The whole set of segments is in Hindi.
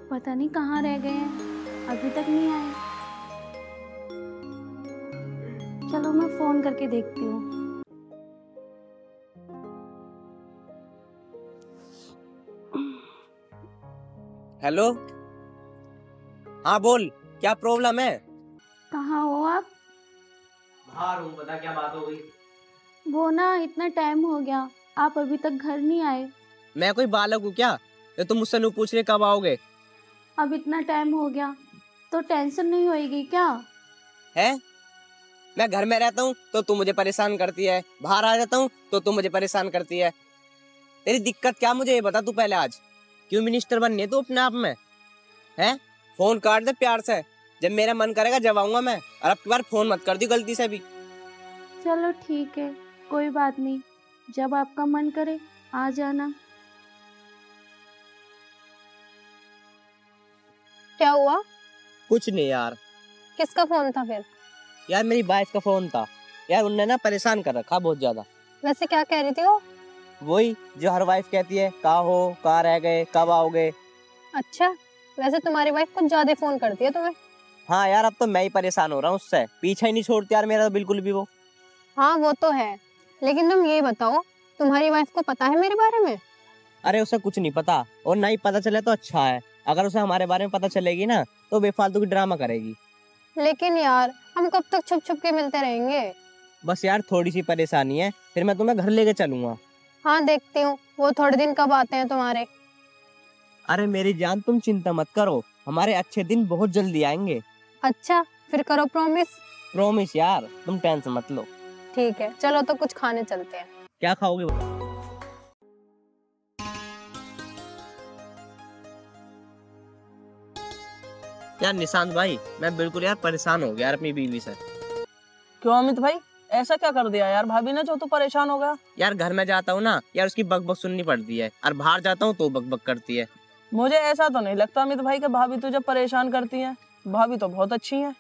पता नहीं कहाँ रह गए हैं, अभी तक नहीं आए। चलो मैं फोन करके देखती हूँ। हेलो। हाँ बोल, क्या प्रॉब्लम है? कहाँ हो आप? बाहर हूँ, बता क्या बात हो गई? वो ना इतना टाइम हो गया, आप अभी तक घर नहीं आए। मैं कोई बालक हूँ क्या तो तुम मुझसे नहीं पूछ रहे कब आओगे? अब इतना टाइम हो गया तो टेंशन नहीं होएगी क्या? है? मैं घर में रहता हूँ तो तू मुझे परेशान करती है, बाहर आ जाता हूँ तो तू मुझे परेशान करती है। तेरी दिक्कत क्या मुझे ये बता तू पहले आज। क्यों मिनिस्टर बननी है तू अपने आप में? है? फोन काट दे प्यार से, जब मेरा मन करेगा जब आऊंगा मैं, और अब की बार फोन मत कर दी गलती से भी। चलो ठीक है, कोई बात नहीं, जब आपका मन करे आ जाना। क्या हुआ? कुछ नहीं यार। किसका फोन था फिर? यार मेरी वाइफ का फोन था यार, उनने ना परेशान कर रखा बहुत ज्यादा। वैसे क्या कह रही थी वो? वही जो हर वाइफ कहती है, कहाँ हो, कहाँ रह गए, कब आओगे। अच्छा, वैसे तुम्हारी वाइफ कुछ ज्यादा फोन करती है तुम्हें। हाँ यार, अब तो मैं ही परेशान हो रहा हूँ उससे, पीछा ही नहीं छोड़ती यार मेरा तो बिल्कुल भी वो। हाँ वो तो है, लेकिन तुम ये बताओ, तुम्हारी वाइफ को पता है मेरे बारे में? अरे उसे कुछ नहीं पता, और ना ही पता चले तो अच्छा है। अगर उसे हमारे बारे में पता चलेगी ना तो बेफालतू की ड्रामा करेगी। लेकिन यार हम कब तक छुप छुप के मिलते रहेंगे? बस यार थोड़ी सी परेशानी है, फिर मैं तुम्हें घर लेके चलूंगा। हाँ देखती हूँ, वो थोड़े दिन कब आते हैं तुम्हारे। अरे मेरी जान तुम चिंता मत करो, हमारे अच्छे दिन बहुत जल्दी आएंगे। अच्छा फिर करो प्रॉमिस। प्रॉमिस यार, तुम टेंशन मत लो। ठीक है चलो तो कुछ खाने चलते हैं। क्या खाओगे बताओ? यार निशांत भाई, मैं बिल्कुल यार परेशान हो गया यार अपनी बीवी से। क्यों अमित भाई, ऐसा क्या कर दिया यार भाभी ने जो तू परेशान हो गया? यार घर में जाता हूँ ना यार, उसकी बकबक सुननी पड़ती है, और बाहर जाता हूँ तो बकबक करती है। मुझे ऐसा तो नहीं लगता अमित भाई कि भाभी तुझे परेशान करती है। भाभी तो बहुत अच्छी है।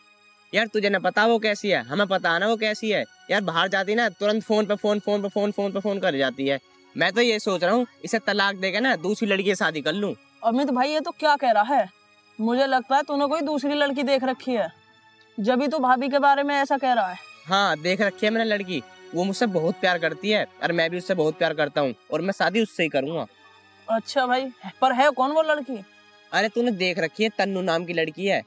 यार तुझे ना पता वो कैसी है, हमें पता है ना वो कैसी है। यार बाहर जाती ना तुरंत फोन पे फोन कर जाती है। मैं तो ये सोच रहा हूँ इसे तलाक देके ना दूसरी लड़की से शादी कर लूं। अमित भाई ये तो क्या कह रहा है? मुझे लगता है तूने कोई दूसरी लड़की देख रखी है, जब भी तू भाभी के बारे में ऐसा कह रहा है। हाँ देख रखी है मैंने लड़की, वो मुझसे बहुत प्यार करती है और मैं भी उससे बहुत प्यार करता हूँ, और मैं शादी उससे ही करूंगा। अच्छा भाई, पर है कौन वो लड़की? अरे तूने देख रखी है, तन्नू नाम की लड़की है।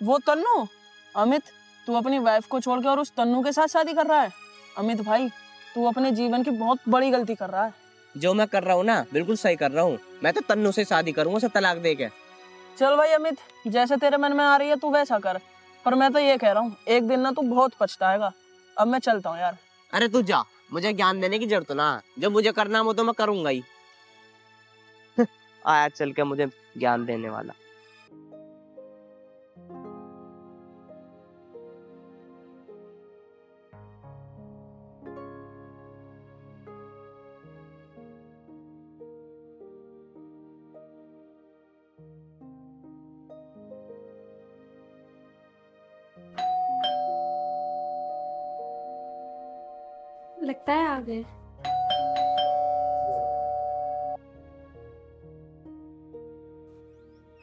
वो तन्नू? अमित, तू अपनी वाइफ को छोड़ के और उस तन्नू के साथ शादी कर रहा है? अमित भाई, तू अपने जीवन की बहुत बड़ी गलती कर रहा है। जो मैं कर रहा हूँ ना बिल्कुल सही कर रहा हूँ, मैं तो तन्नू से शादी करूंगा उसे तलाक देके। चल भाई अमित, जैसे तेरे मन में आ रही है तू वैसा कर, पर मैं तो ये कह रहा हूँ एक दिन ना तू बहुत पछताएगा। अब मैं चलता हूँ यार। अरे तू जा, मुझे ज्ञान देने की जरूरत ना, जो मुझे करना है वो तो मैं करूंगा ही। आया चल के मुझे ज्ञान देने वाला। लगता है आ गए।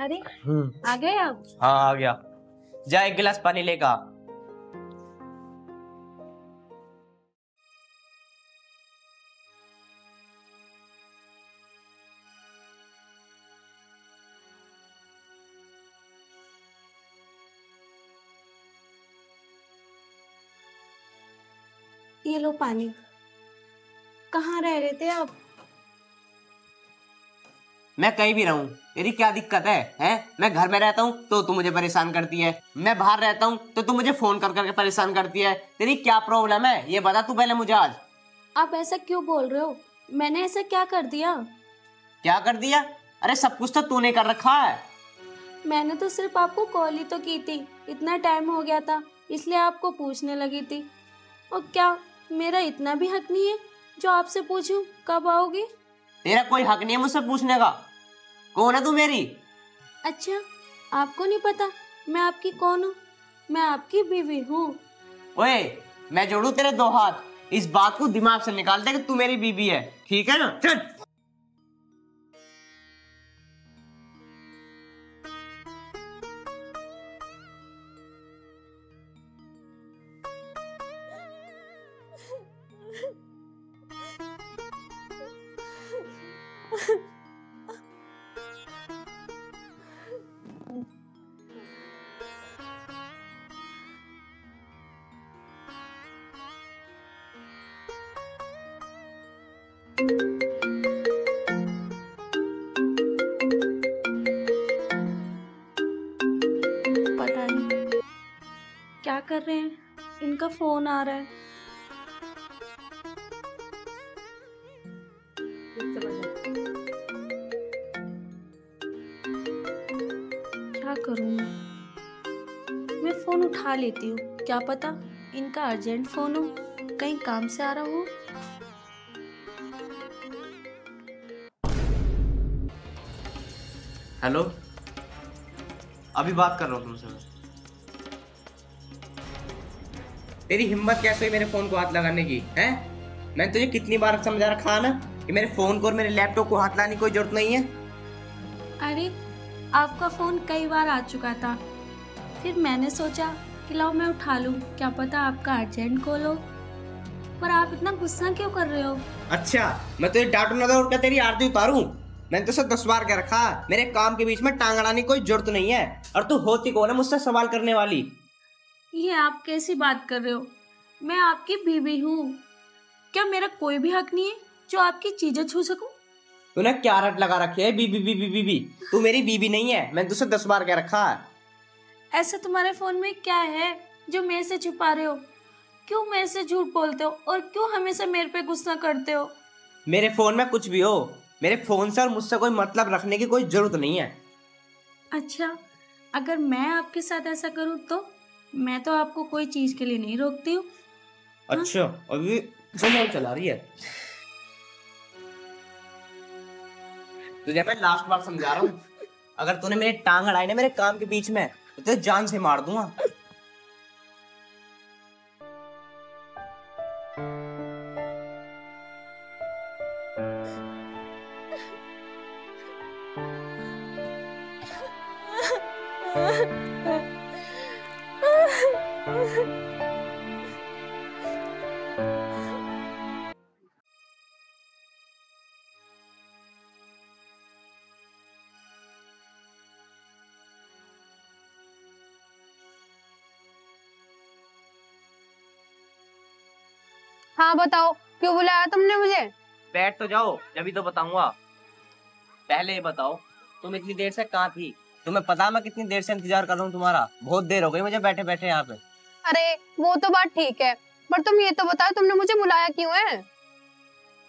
अरे आ गए आप? हाँ आ गया। जा एक गिलास पानी लेकर आ। ये लो पानी। कहाँ रह रहे थे आप? मैं कहीं भी रहूं, तेरी क्या दिक्कत है? हैं? मैं घर में रहता हूँ तो तू मुझे परेशान करती है, मैं बाहर रहता हूँ तो तू मुझे फोन कर करके परेशान करती है। तेरी क्या प्रॉब्लम है ये बता तू पहले मुझे आज। आप ऐसा क्यों बोल रहे हो? मैंने ऐसा क्या कर दिया? क्या कर दिया? अरे सब कुछ तो तूने कर रखा है। मैंने तो सिर्फ आपको कॉल ही तो की थी, इतना टाइम हो गया था इसलिए आपको पूछने लगी थी। और क्या मेरा इतना भी हक नहीं है जो आपसे पूछूं कब आओगे? तेरा कोई हक नहीं है मुझसे पूछने का। कौन है तू मेरी? अच्छा, आपको नहीं पता मैं आपकी कौन हूँ? मैं आपकी बीवी हूँ। ओए, मैं जोड़ू तेरे दो हाथ, इस बात को दिमाग से निकाल दे कि तू मेरी बीवी है, ठीक है ना? चल। पता नहीं क्या कर रहे हैं, इनका फोन आ रहा है। क्या करूं मैं फोन उठा लेती हूँ, क्या पता इनका अर्जेंट फोन हो, कहीं काम से आ रहा हो। हेलो, अभी बात कर रहा हूँ तुमसे मैं। तेरी हिम्मत कैसे हुई मेरे फोन को हाथ लगाने की? हैं? मैंने तुझे कितनी बार समझा रखा है ना कि मेरे फोन को और मेरे लैपटॉप को हाथ लगाने की कोई जरूरत नहीं है। अरे आपका फोन कई बार आ चुका था, फिर मैंने सोचा कि लाओ मैं उठा लूं, क्या पता आपका अर्जेंट कॉल हो। पर आप इतना गुस्सा क्यों कर रहे हो? अच्छा, मैं तुझे डांटू ना तो क्या तेरी आरती उतारूं? मैंने तो सब 10 बार कह रखा, मेरे काम के बीच में टांग अड़ाने की कोई जरूरत नहीं है। और तू होती कौन है मुझसे सवाल करने वाली? ये आप कैसी बात कर रहे हो? मैं आपकी बीवी हूँ, क्या मेरा कोई भी हक नहीं है जो आपकी चीजें छू सकूं? तूने क्या रट लगा रखी है? बीबी बीबी बीबी, तू मेरी बीबी नहीं है, मैंने तुझसे 10 बार कह रखा है। ऐसा तुम्हारे फोन में क्या है जो मेरे से छुपा रहे हो? क्यों मेरे से झूठ बोलते हो और क्यों हमेशा मेरे पे गुस्सा करते हो? मेरे फोन में कुछ भी हो, मेरे फोन से और मुझसे कोई मतलब रखने की कोई जरूरत नहीं है। अच्छा, अगर मैं आपके साथ ऐसा करूं तो? मैं तो आपको कोई चीज के लिए नहीं रोकती हूँ। अच्छा, अभी फोन चला रही है। तुझे मैं लास्ट बार समझा रहा हूँ, अगर तूने मेरी टांग अड़ाई ना मेरे काम के बीच में तो तुझे जान से मार दूंगा। हाँ बताओ, क्यों बुलाया तुमने मुझे? बैठ तो जाओ, जब तो बताऊंगा। पहले ये बताओ, तुम इतनी देर से कहाँ थी? तुम्हें पता है मैं कितनी देर से इंतजार कर रहा हूँ तुम्हारा? बहुत देर हो गई मुझे बैठे बैठे यहाँ पे। अरे वो तो बात ठीक है, पर तुम ये तो बताओ तुमने मुझे बुलाया क्यों है?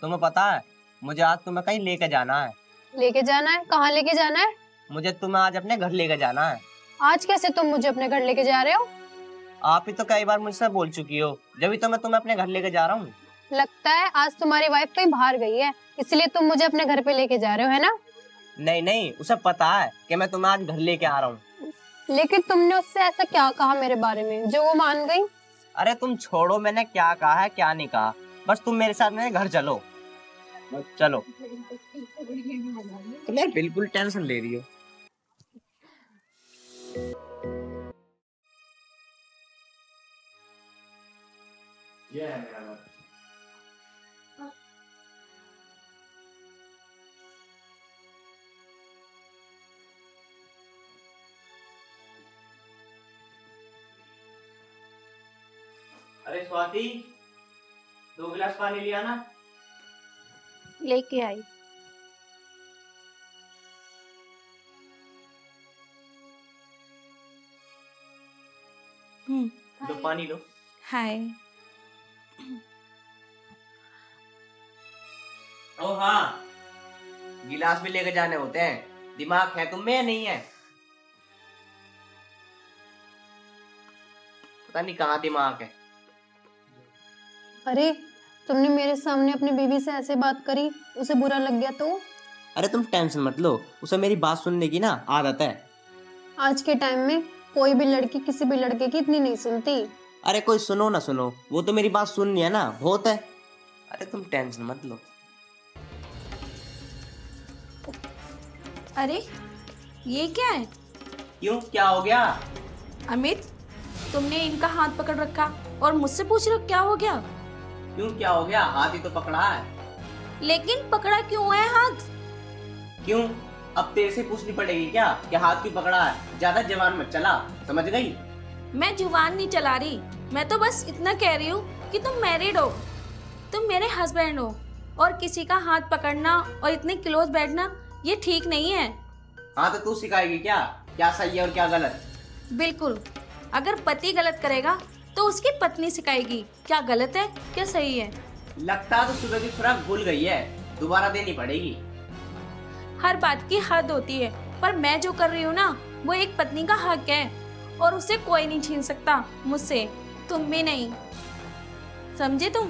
तुम्हें पता है मुझे आज तुम्हें कहीं लेके जाना है। लेके जाना है? कहाँ लेके जाना है? मुझे तुम्हें आज अपने घर लेके जाना है। आज कैसे तुम मुझे अपने घर लेके जा रहे हो? आप ही तो कई बार मुझसे बोल चुकी हो, जब तो मैं तुम्हें अपने घर लेके जा रहा हूँ। लगता है आज तुम्हारी वाइफ कहीं बाहर गई है, इसलिए तुम मुझे अपने घर पे लेके जा रहे हो, है ना? नहीं नहीं, उसे पता है कि मैं तुम्हें आज घर लेके आ रहा हूँ। लेकिन तुमने उससे ऐसा क्या कहा मेरे बारे में जो वो मान गई? अरे तुम छोड़ो मैंने क्या कहा है क्या नहीं कहा, बस तुम मेरे साथ मेरे घर चलो। चलो। तुम यार बिल्कुल टेंशन ले रही हो। ये है मेरा घर। अरे स्वाति, 2 गिलास पानी लिया ना? लेके आई। लो पानी लो। हाय। ओ हाँ, गिलास भी लेके जाने होते हैं। दिमाग है तुम में या नहीं है? पता नहीं कहाँ दिमाग है। अरे तुमने मेरे सामने अपनी बीवी से ऐसे बात करी, उसे बुरा लग गया तो? अरे तुम टेंशन मत लो, उसे मेरी बात सुनने की ना आदत है। आज के टाइम में कोई भी लड़की किसी भी लड़के की इतनी नहीं सुनती। अरे कोई सुनो ना सुनो, वो तो मेरी बात सुननी है ना, बहुत है। अरे तुम टेंशन मत लो। अरे ये क्या है? क्यों, क्या हो गया? अमित, तुमने इनका हाथ पकड़ रखा और मुझसे पूछ रहे हो क्या हो गया? क्यों क्या हो गया? हाथ ही तो पकड़ा है। लेकिन पकड़ा क्यों है हाथ? क्यों? अब तेरे से पूछनी पड़ेगी क्या कि हाथ क्यों पकड़ा है? ज्यादा जवान मत चला, समझ गई? मैं जुबान नहीं चला रही, मैं तो बस इतना कह रही हूँ कि तुम मैरिड हो, तुम मेरे हस्बैंड हो, और किसी का हाथ पकड़ना और इतने क्लोज बैठना ये ठीक नहीं है। हाँ तो तू सिखाएगी क्या क्या सही है और क्या गलत? बिल्कुल, अगर पति गलत करेगा तो उसकी पत्नी सिखाएगी क्या गलत है क्या सही है। लगता तो सुबह की खुराक भूल गई है, दोबारा देनी पड़ेगी। हर बात की हद होती है, पर मैं जो कर रही हूँ ना वो एक पत्नी का हक है और उसे कोई नहीं छीन सकता मुझसे, तुम भी नहीं, समझे तुम?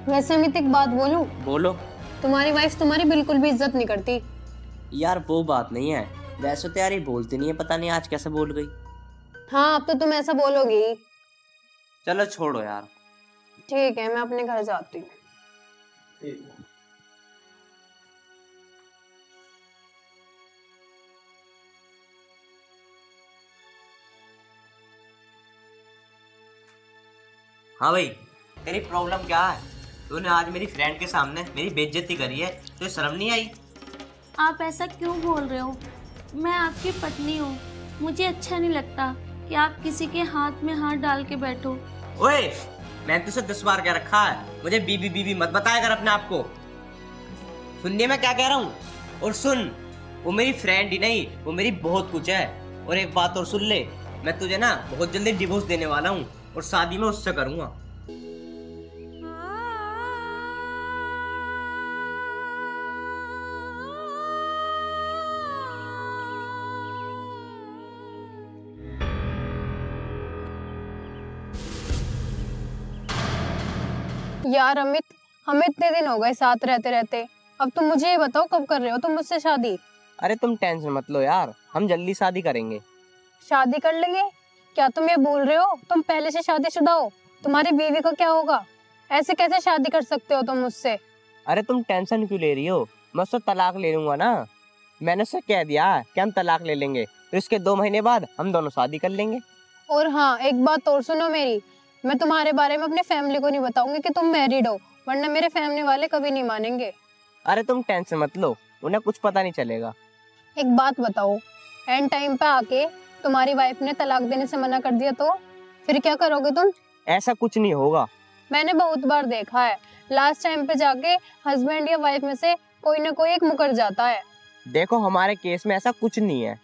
वैसे अमित एक बात बोलूं, बोलो। तुम्हारी वाइफ तुम्हारी बिल्कुल भी इज्जत नहीं करती। यार वो बात नहीं है, वैसे तो यार ये बोलती नहीं है, पता नहीं आज कैसे बोल गई। हाँ अब तो तुम ऐसा बोलोगी। चलो छोड़ो यार। ठीक है, मैं अपने घर जाती हूँ। हाँ भाई, तेरी प्रॉब्लम क्या है? तूने आज मेरी फ्रेंड के सामने मेरी बेइज्जती करी है, तो शर्म नहीं आई? आप ऐसा क्यों बोल रहे हो? मैं आपकी पत्नी हूँ, मुझे अच्छा नहीं लगता कि आप किसी के हाथ में हाथ डाल के बैठो। ओए, मैंने तुझसे 10 बार कह रखा है मुझे बीबी बीबी मत बताया कर अपने आप को। सुनिए मैं क्या कह रहा हूँ, और सुन, वो मेरी फ्रेंड ही नहीं, वो मेरी बहुत कुछ है। और एक बात और सुन ले, मैं तुझे ना बहुत जल्दी डिवोर्स देने वाला हूँ और शादी में उससे करूंगा। यार अमित, हमें इतने दिन हो गए साथ रहते रहते, अब तुम मुझे ये बताओ कब कर रहे हो तुम मुझसे शादी? अरे तुम टेंशन मत लो यार, हम जल्दी शादी करेंगे। शादी कर लेंगे? क्या तुम ये बोल रहे हो तुम पहले से शादीशुदा हो? तुम्हारी बीवी को क्या होगा? ऐसे कैसे शादी कर सकते हो तुम मुझसे? अरे तुम टेंशन क्यों ले रही हो? मैं उससे तलाक ले लूंगा ना। मैंने उससे कह दिया कि हम तलाक ले लेंगे, फिर उसके 2 महीने बाद हम दोनों शादी कर लेंगे। और हाँ, एक बात और सुनो मेरी, मैं तुम्हारे बारे में अपने फैमिली को नहीं बताऊंगी कि तुम मैरिड हो, वरना मेरे फैमिली वाले कभी नहीं मानेंगे। अरे तुम टेंशन मत लो, उन्हें कुछ पता नहीं चलेगा। एक बात बताओ, एंड टाइम पे आके तुम्हारी वाइफ ने तलाक देने से मना कर दिया तो फिर क्या करोगे तुम? ऐसा कुछ नहीं होगा। मैंने बहुत बार देखा है, लास्ट टाइम पे जाके हस्बैंड या वाइफ में से कोई ना कोई एक मुकर जाता है। देखो हमारे केस में ऐसा कुछ नहीं है।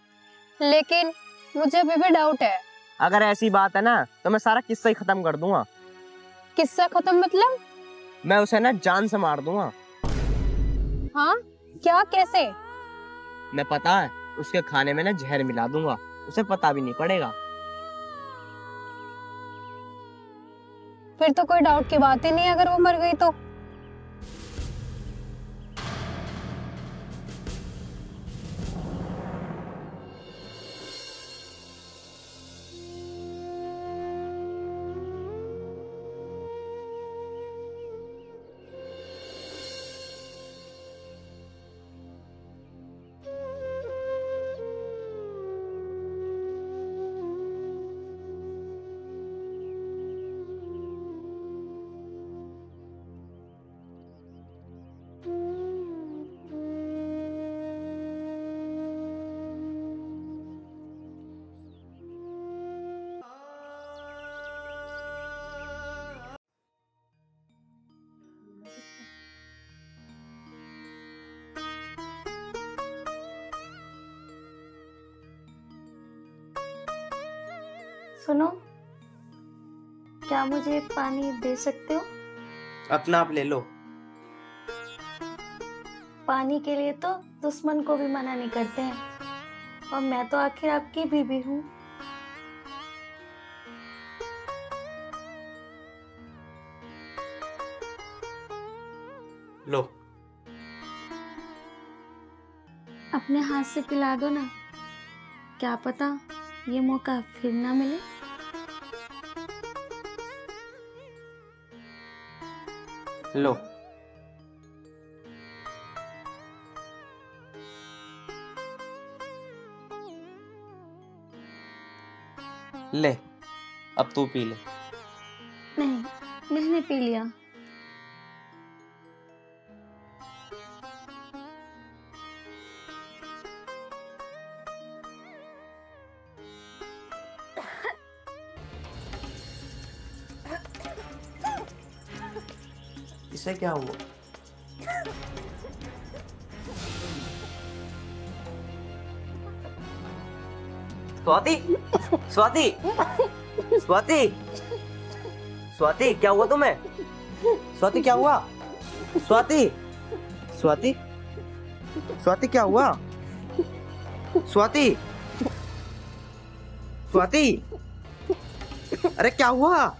लेकिन मुझे अभी भी डाउट है। अगर ऐसी बात है ना तो मैं सारा किस्सा ही खत्म कर दूंगा। किस्सा खत्म मतलब? मैं उसे ना जान से मार दूंगा। हाँ क्या, कैसे? मैं पता है उसके खाने में ना जहर मिला दूंगा, उसे पता भी नहीं पड़ेगा। फिर तो कोई डाउट की बात ही नहीं है अगर वो मर गई तो। सुनो, क्या मुझे पानी दे सकते हो? अपना आप ले लो। पानी के लिए तो दुश्मन को भी मना नहीं करते हैं, और मैं तो आखिर आपकी बीवी हूँ। लो। अपने हाथ से पिला दो ना, क्या पता ये मौका फिर ना मिले। लो। ले, अब तू पी ले। नहीं, मैंने पी लिया। इससे क्या हुआ? स्वाति, स्वाति, स्वाति, स्वाति, क्या हुआ तुम्हें? स्वाति, क्या हुआ? स्वाति, स्वाति, स्वाति, क्या हुआ? स्वाति, स्वाति, अरे क्या हुआ?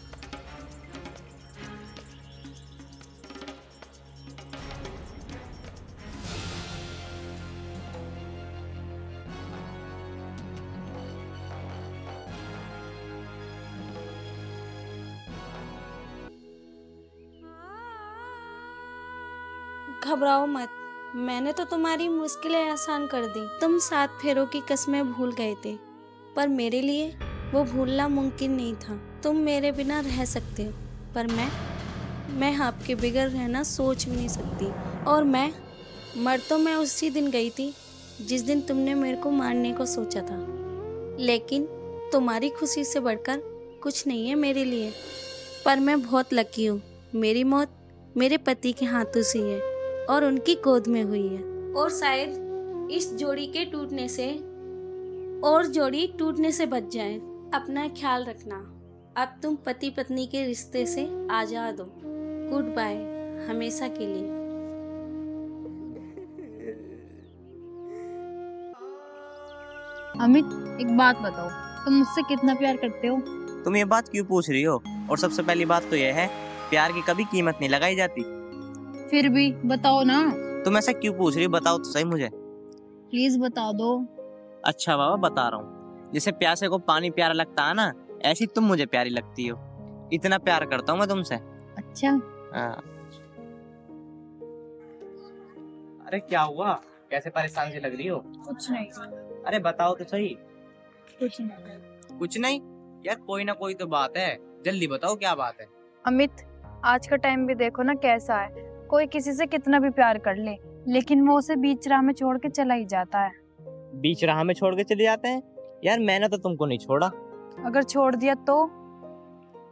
घबराओ मत, मैंने तो तुम्हारी मुश्किलें आसान कर दी। तुम 7 फेरों की कसमें भूल गए थे, पर मेरे लिए वो भूलना मुमकिन नहीं था। तुम मेरे बिना रह सकते हो, पर मैं आपके बगैर रहना सोच भी नहीं सकती। और मर तो मैं उसी दिन गई थी जिस दिन तुमने मेरे को मारने को सोचा था। लेकिन तुम्हारी खुशी से बढ़कर कुछ नहीं है मेरे लिए। पर मैं बहुत लकी हूँ, मेरी मौत मेरे पति के हाथों से है और उनकी गोद में हुई है। और शायद इस जोड़ी के टूटने से और जोड़ी टूटने से बच जाए। अपना ख्याल रखना। अब तुम पति पत्नी के रिश्ते से आजाद हो। गुड बाय, हमेशा के लिए। अमित, एक बात बताओ, तुम मुझसे कितना प्यार करते हो? तुम ये बात क्यों पूछ रही हो? और सबसे पहली बात तो यह है, प्यार की कभी कीमत नहीं लगाई जाती। फिर भी बताओ ना। तुम ऐसा क्यों पूछ रही हो? बताओ तो सही मुझे। प्लीज बता दो। अच्छा बाबा, बता रहा हूँ। जैसे प्यासे को पानी प्यारा लगता है ना, ऐसी तुम मुझे प्यारी लगती हो। इतना प्यार करता हूँ मैं तुमसे। अच्छा। हाँ। अरे क्या हुआ? कैसे परेशान सी लग रही हो? कुछ नहीं। अरे बताओ तो सही। कुछ नहीं। कुछ नहीं? यार कोई ना कोई तो बात है, जल्दी बताओ क्या बात है। अमित, आज का टाइम भी देखो ना कैसा है। कोई किसी से कितना भी प्यार कर ले, लेकिन वो उसे बीच राह में छोड़ के चला ही जाता है। बीच राह में छोड़ के चले जाते हैं? यार मैंने तो तुमको नहीं छोड़ा। अगर छोड़ दिया तो?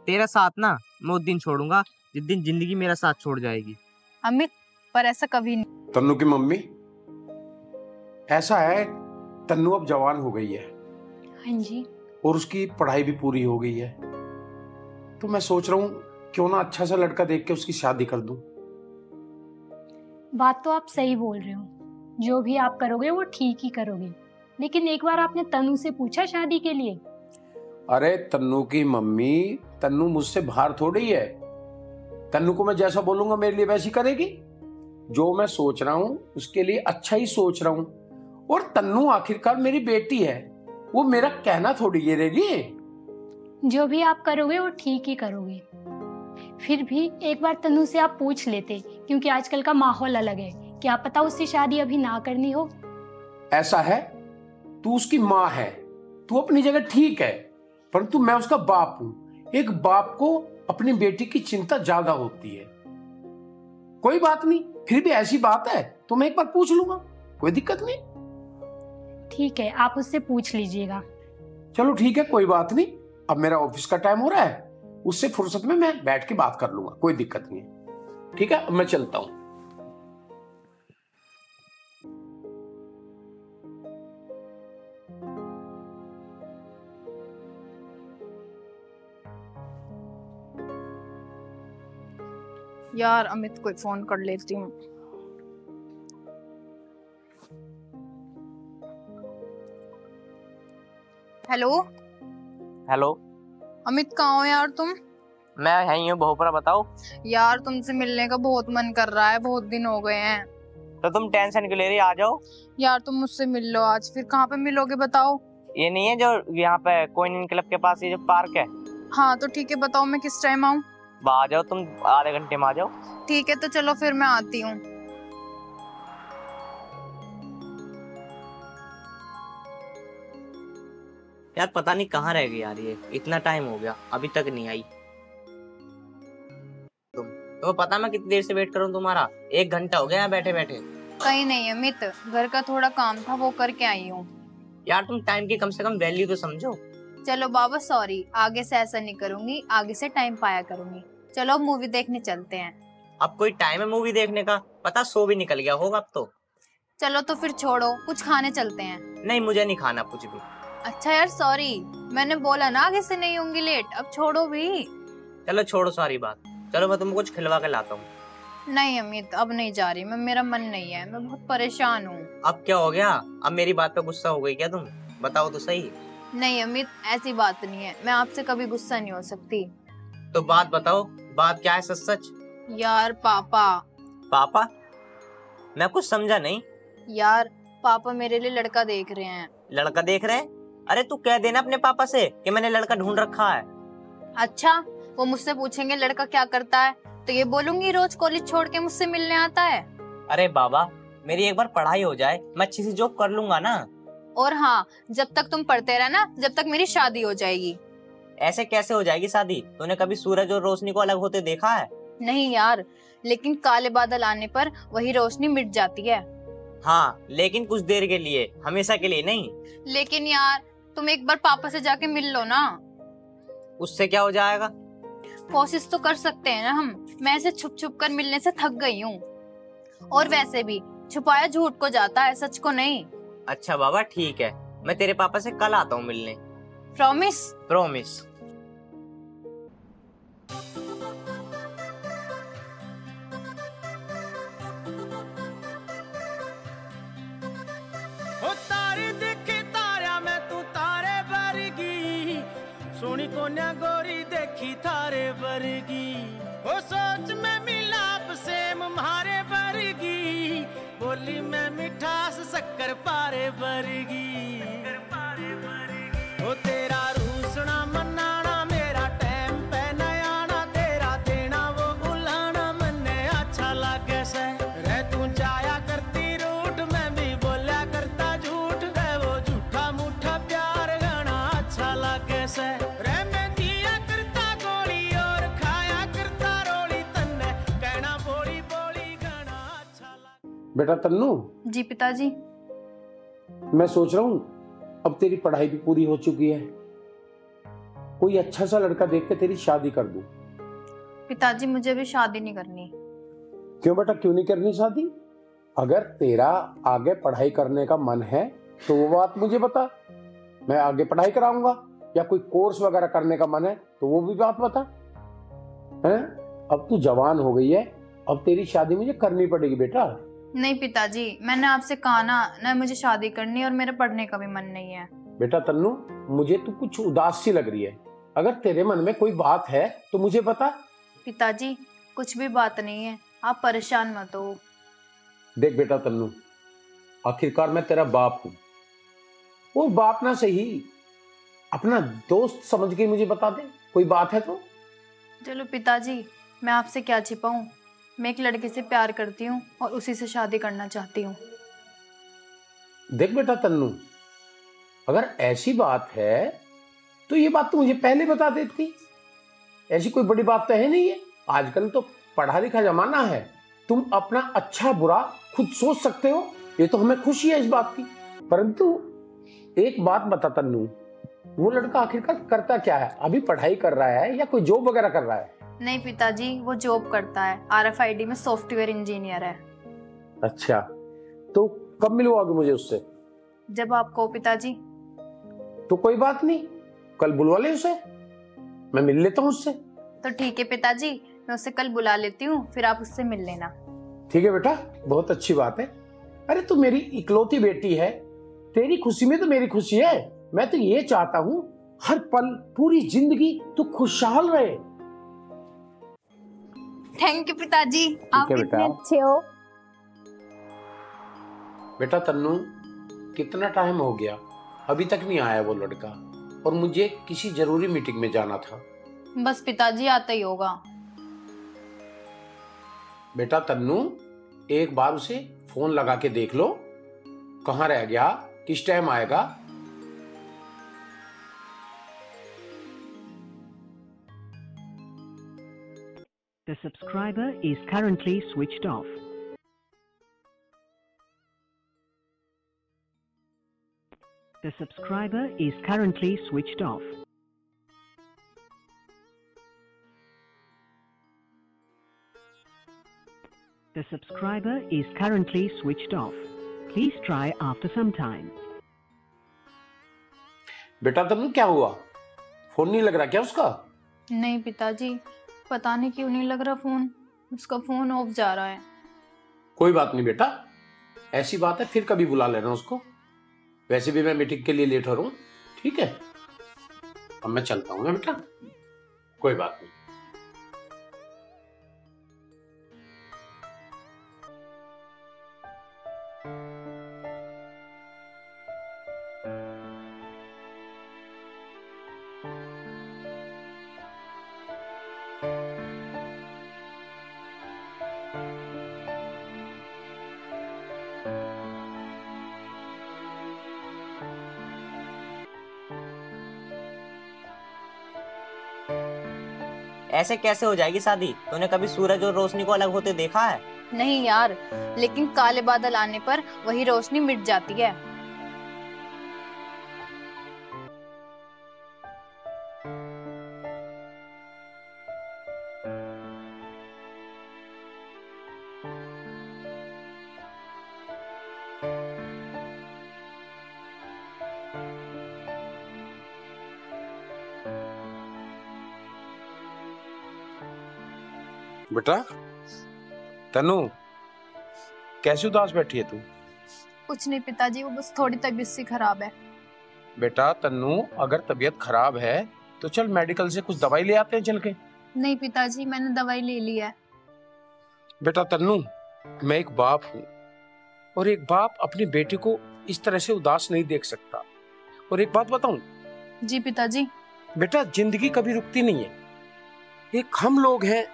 तेरा साथ ना मैं उस दिन छोड़ूंगा जिस दिन जिंदगी मेरा साथ छोड़ जाएगी। अमित, पर ऐसा कभी नहीं। तन्नू की मम्मी, ऐसा है, तन्नू अब जवान हो गई है। हाँ जी। और उसकी पढ़ाई भी पूरी हो गई है, तो मैं सोच रहा हूँ क्यों ना अच्छा सा लड़का देख के उसकी शादी कर दूं। बात तो आप सही बोल रहे हो, जो भी आप करोगे वो ठीक ही करोगे। लेकिन एक बार आपने तन्नू से पूछा शादी के लिए? अरे तन्नू की मम्मी, तन्नू मुझसे बाहर थोड़ी है। तन्नू को मैं जैसा बोलूंगा मेरे लिए वैसी करेगी। जो मैं सोच रहा हूँ उसके लिए अच्छा ही सोच रहा हूँ। और तन्नू आखिरकार मेरी बेटी है, वो मेरा कहना थोड़ी ये रहेगी। जो भी आप करोगे वो ठीक ही करोगे। फिर भी एक बार तन्नू से आप पूछ लेते, क्योंकि आजकल का माहौल अलग है। क्या पता उससे शादी अभी ना करनी हो। ऐसा है, तू उसकी माँ है, तू अपनी जगह ठीक है, परंतु मैं उसका बाप हूं। एक बाप को अपनी बेटी की चिंता ज्यादा होती है। कोई बात नहीं, फिर भी ऐसी बात है तो मैं एक बार पूछ लूंगा, कोई दिक्कत नहीं। ठीक है, आप उससे पूछ लीजिएगा। चलो ठीक है, कोई बात नहीं। अब मेरा ऑफिस का टाइम हो रहा है, उससे फुर्सत में मैं बैठ के बात कर लूंगा, कोई दिक्कत नहीं है। ठीक है, अब मैं चलता हूं। यार अमित को फोन कर लेती हूँ। हेलो। हेलो, अमित, कहाँ हो यार तुम? मैं यहीं हूँ बहुपुरा। बताओ। यार तुमसे मिलने का बहुत मन कर रहा है, बहुत दिन हो गए हैं। तो तुम टेंशन क्यों ले रही? आ जाओ। यार तुम मुझसे मिल लो आज। फिर कहाँ पे मिलोगे बताओ? ये नहीं है जो यहाँ पे कोइन क्लब के पास ये जो पार्क है? हाँ तो ठीक है, बताओ मैं किस टाइम आऊँ? आ जाओ, तुम आधे घंटे में आ जाओ। ठीक है, तो चलो फिर मैं आती हूँ। यार पता नहीं कहाँ रह गई यार, ये इतना टाइम हो गया अभी तक नहीं आई। तुम तो पता मैं कितनी देर से वेट करूँ तुम्हारा? 1 घंटा हो गया यहाँ बैठे बैठे। कहीं नहीं अमित, घर का थोड़ा काम था वो करके आई हूँ। यार तुम टाइम की कम से कम वैल्यू तो समझो। चलो बाबा सॉरी, आगे से ऐसा नहीं करूंगी, आगे से टाइम पाया करूंगी। चलो मूवी देखने चलते हैं। अब कोई टाइम है मूवी देखने का? पता सो भी निकल गया होगा अब तो। चलो तो फिर छोड़ो, कुछ खाने चलते हैं। नहीं, मुझे नहीं खाना कुछ भी। अच्छा यार सॉरी, मैंने बोला ना आगे से नहीं होंगी लेट, अब छोड़ो भी। चलो छोड़ो सारी बात, चलो मैं तुमको कुछ खिलवा के लाता हूँ। नहीं अमित, अब नहीं जा रही मैं, मेरा मन नहीं है, मैं बहुत परेशान हूँ। अब क्या हो गया? अब मेरी बात पे गुस्सा हो गई क्या तुम? बताओ तो सही। नहीं अमित, ऐसी बात नहीं है, मैं आपसे कभी गुस्सा नहीं हो सकती। तो बात बताओ, बात क्या है सच सच? यार पापा। पापा? मैं कुछ समझा नहीं। यार पापा मेरे लिए लड़का देख रहे हैं। लड़का देख रहे हैं? अरे तू कह देना अपने पापा से कि मैंने लड़का ढूंढ रखा है। अच्छा, वो मुझसे पूछेंगे लड़का क्या करता है, तो ये बोलूंगी रोज कॉलेज छोड़ के मुझसे मिलने आता है। अरे बाबा, मेरी एक बार पढ़ाई हो जाए, मैं अच्छी सी जॉब कर लूंगा ना। और हाँ, जब तक तुम पढ़ते रहना, जब तक मेरी शादी हो जाएगी। ऐसे कैसे हो जाएगी शादी? तूने कभी सूरज और रोशनी को अलग होते देखा है? नहीं यार, लेकिन काले बादल आने पर वही रोशनी मिट जाती है। हाँ, लेकिन कुछ देर के लिए, हमेशा के लिए नहीं। लेकिन यार तुम एक बार पापा से जाके मिल लो ना। उससे क्या हो जाएगा? कोशिश तो कर सकते हैं ना हम। मैं ऐसे छुप छुप कर मिलने से थक गई हूँ, और वैसे भी छुपाया झूठ को जाता है, सच को नहीं। अच्छा बाबा ठीक है, मैं तेरे पापा से कल आता हूँ मिलने। प्रॉमिस? प्रॉमिस। तारे देखे तारा मैं तू तारे वर्गी, सोनी कोन्या गोरी देखी थारे वर्गी, ओ सोच में मिलाप सेम मारे वर्गी, बोली में मिठास शक्कर पारे वर्गी, ओ तेरा रूसना मनाना मेरा टाइम पे नयाना, तेरा देना वो बुलाना मन्ने अच्छा लागे से, रे तू जाया करती रूट में भी बोला करता झूठ, रे वो झूठा मूठा प्यार गाना अच्छा लागे से, रे मैं दिया करता गोली और खाया करता रोली, तन्ने कहना बोली बोली गाना अच्छा लागे। बेटा तन्नू, जी पिताजी। मैं सोच रहा हूँ अब तेरी पढ़ाई भी पूरी हो चुकी है, कोई अच्छा सा लड़का देख के तेरी शादी कर दूं। पिताजी मुझे अभी शादी नहीं करनी। क्यों बेटा, क्यों नहीं करनी शादी? अगर तेरा आगे पढ़ाई करने का मन है तो वो बात मुझे बता, मैं आगे पढ़ाई कराऊंगा, या कोई कोर्स वगैरह करने का मन है तो वो भी बात बता। हैं? अब तू जवान हो गई है, अब तेरी शादी मुझे करनी पड़ेगी बेटा। नहीं पिताजी, मैंने आपसे कहा ना मुझे शादी करनी, और मेरा पढ़ने का भी मन नहीं है। बेटा तन्नू, मुझे तू कुछ उदास सी लग रही है, अगर तेरे मन में कोई बात है तो मुझे बता। पिताजी कुछ भी बात नहीं है, आप परेशान मत हो। देख बेटा तन्नू, आखिरकार मैं तेरा बाप हूं, वो बाप ना सही, अपना दोस्त समझ के मुझे बता दे, कोई बात है तो। चलो पिताजी, मैं आपसे क्या छिपाऊं, मैं एक लड़के से प्यार करती हूँ और उसी से शादी करना चाहती हूँ। देख बेटा तन्नू, अगर ऐसी बात है तो ये बात तो मुझे पहले बता देती, ऐसी कोई बड़ी बात तो है नहीं है, आजकल तो पढ़ा लिखा जमाना है, तुम अपना अच्छा बुरा खुद सोच सकते हो, ये तो हमें खुशी है इस बात की। परंतु एक बात बता तन्नू, वो लड़का आखिरकार करता क्या है? अभी पढ़ाई कर रहा है या कोई जॉब वगैरह कर रहा है? नहीं पिताजी, वो जॉब करता है, RFID में सॉफ्टवेयर इंजीनियर है। अच्छा, तो कब मिलवाओगे मुझे उससे? जब आप कहो पिताजी। तो कोई बात नहीं, कल बुलवा ले उसे, मैं मिल लेता हूँ उससे। तो ठीक है पिताजी, मैं उसे कल बुला लेती हूँ, फिर आप उससे मिल लेना। ठीक है बेटा, बहुत अच्छी बात है। अरे तू मेरी इकलौती बेटी है, तेरी खुशी में तो मेरी खुशी है। मैं तो ये चाहता हूँ हर पल पूरी जिंदगी तू खुशहाल रहे। थैंक यू पिताजी, आप कितने अच्छे हो। बेटा तन्नू, कितना टाइम हो गया, अभी तक नहीं आया वो लड़का, और मुझे किसी जरूरी मीटिंग में जाना था। बस पिताजी आता ही होगा। बेटा तन्नू, एक बार उसे फोन लगा के देख लो, कहाँ रह गया, किस टाइम आएगा। The subscriber is currently switched off. The subscriber is currently switched off. The subscriber is currently switched off. Please try after some time. बेटा तन्नू क्या हुआ? फोन नहीं लग रहा क्या उसका? नहीं पिताजी, पता नहीं क्यों नहीं लग रहा फोन। उसका फोन ऑफ जा रहा है। कोई बात नहीं बेटा, ऐसी बात है, फिर कभी बुला लेना उसको। वैसे भी मैं मीटिंग के लिए लेट हो रहा हूँ, ठीक है? अब मैं चलता हूँ ना बेटा, कोई बात नहीं। ऐसे कैसे हो जाएगी शादी? तूने कभी सूरज और रोशनी को अलग होते देखा है? नहीं यार, लेकिन काले बादल आने पर वही रोशनी मिट जाती है। बेटा तनु, कैसी उदास बैठी है तू? कुछ नहीं पिताजी, वो बस थोड़ी तबीयत सी खराब है। बेटा तन्नू, अगर तबीयत खराब है तो चल मेडिकल से कुछ दवाई ले आते हैं चल के। नहीं पिताजी, मैंने दवाई ले ली है। बेटा तन्नू, मैं एक बाप हूँ और एक बाप अपनी बेटी को इस तरह से उदास नहीं देख सकता। और एक बात बताऊं? जी पिताजी। बेटा जिंदगी कभी रुकती नहीं है। एक हम लोग हैं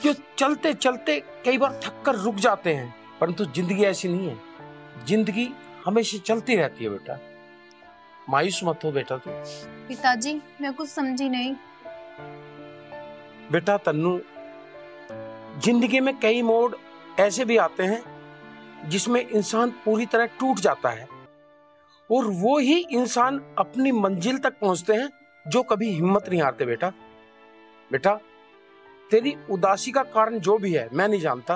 जो चलते चलते कई बार थक कर रुक जाते हैं, परंतु जिंदगी ऐसी नहीं है। जिंदगी हमेशा चलती रहती है बेटा, मायूस मत हो बेटा तू। पिताजी मैं कुछ समझी नहीं। बेटा तन्नू, जिंदगी में कई मोड़ ऐसे भी आते हैं जिसमें इंसान पूरी तरह टूट जाता है और वो ही इंसान अपनी मंजिल तक पहुंचते हैं जो कभी हिम्मत नहीं हारते। बेटा बेटा तेरी उदासी का कारण जो भी है मैं नहीं जानता,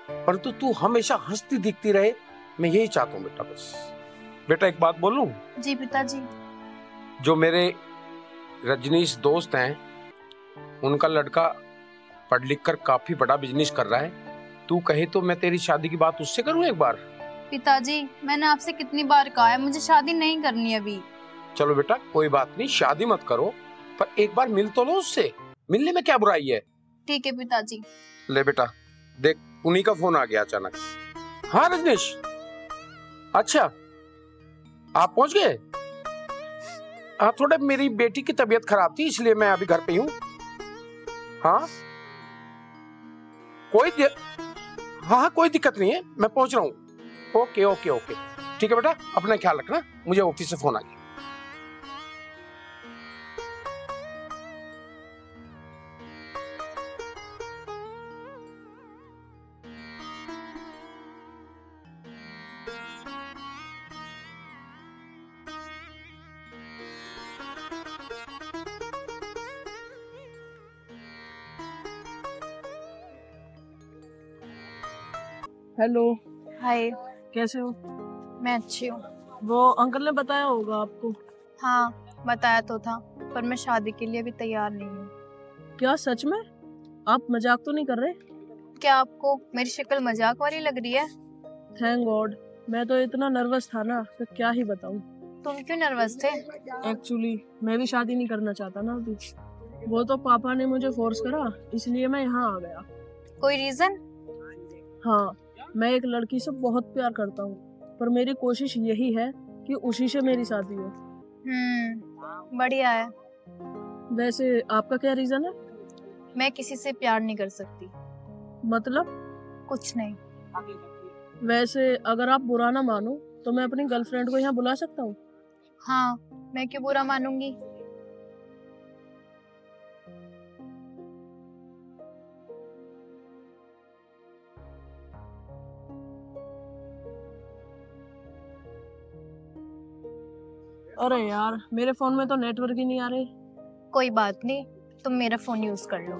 परंतु तू हमेशा हंसती दिखती रहे, मैं यही चाहता हूँ बेटा। बस बेटा एक बात बोलूं? जी पिताजी। जो मेरे रजनीश दोस्त हैं, उनका लड़का पढ़ लिख कर काफी बड़ा बिजनेस कर रहा है। तू कहे तो मैं तेरी शादी की बात उससे करूं एक बार? पिताजी मैंने आपसे कितनी बार कहा है, मुझे शादी नहीं करनी अभी। चलो बेटा कोई बात नहीं, शादी मत करो, पर एक बार मिल तो लो उससे। मिलने में क्या बुराई है? ठीक है पिताजी। ले बेटा देख, उन्हीं का फोन आ गया अचानक। हाँ रजनीश, अच्छा आप पहुंच गए? थोड़ा मेरी बेटी की तबीयत खराब थी इसलिए मैं अभी घर पे हूँ। हाँ हाँ कोई दिक्कत नहीं है, मैं पहुंच रहा हूँ। ओके ओके ओके ठीक है बेटा, अपना ख्याल रखना, मुझे ऑफिस से फोन आ गया। हेलो। हाय। कैसे हो? मैं अच्छी हूँ। वो अंकल ने बताया होगा आपको? हाँ बताया तो था, पर मैं शादी के लिए भी तैयार नहीं हूँ। क्या सच में? आप मजाक तो नहीं कर रहे? क्या आपको मेरी शक्ल मजाक वाली लग रही है? थैंक गॉड, मैं तो इतना नर्वस था ना, तो क्या ही बताऊं। तुम क्यों नर्वस थे? एक्चुअली मैं भी शादी नहीं करना चाहता ना अभी। वो तो पापा ने मुझे फोर्स करा, इसलिए मैं यहाँ आ गया। कोई रीजन? हाँ, मैं एक लड़की से बहुत प्यार करता हूँ, पर मेरी कोशिश यही है कि उसी से मेरी शादी हो। बढ़िया है। वैसे आपका क्या रीजन है? मैं किसी से प्यार नहीं कर सकती। मतलब? कुछ नहीं। वैसे अगर आप बुरा ना मानो तो मैं अपनी गर्लफ्रेंड को यहाँ बुला सकता हूँ? हाँ, मैं क्यों बुरा मानूंगी। अरे यार, मेरे फोन में तो नेटवर्क ही नहीं आ रही। कोई बात नहीं, तुम मेरा फोन यूज कर लो।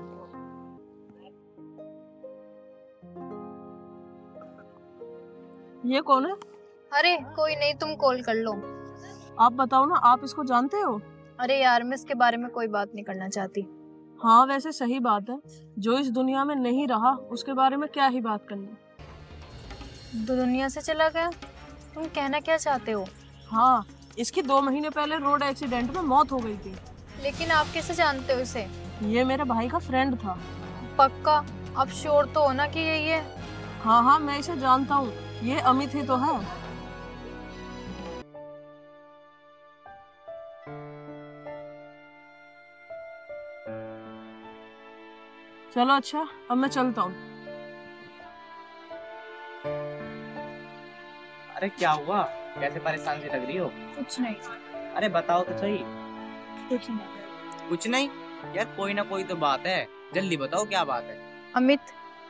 ये कौन है? अरे कोई नहीं, तुम कॉल कर लो। आप बताओ ना, आप इसको जानते हो? अरे यार, मैं इसके बारे में कोई बात नहीं करना चाहती। हाँ वैसे सही बात है, जो इस दुनिया में नहीं रहा उसके बारे में क्या ही बात करनी। दुनिया से चला गया? तुम कहना क्या चाहते हो? हाँ, इसकी 2 महीने पहले रोड एक्सीडेंट में मौत हो गई थी। लेकिन आप कैसे जानते हो इसे? ये मेरे भाई का फ्रेंड था। पक्का? आप श्योर तो हो ना कि यही है? हाँ हाँ, मैं इसे जानता हूँ, ये अमित ही तो है। चलो अच्छा, अब मैं चलता हूँ। अरे क्या हुआ, कैसे परेशान सी लग रही हो? कुछ नहीं। अरे बताओ तो सही। कुछ नहीं। कुछ नहीं? यार कोई ना कोई तो बात है, जल्दी बताओ क्या बात है। अमित,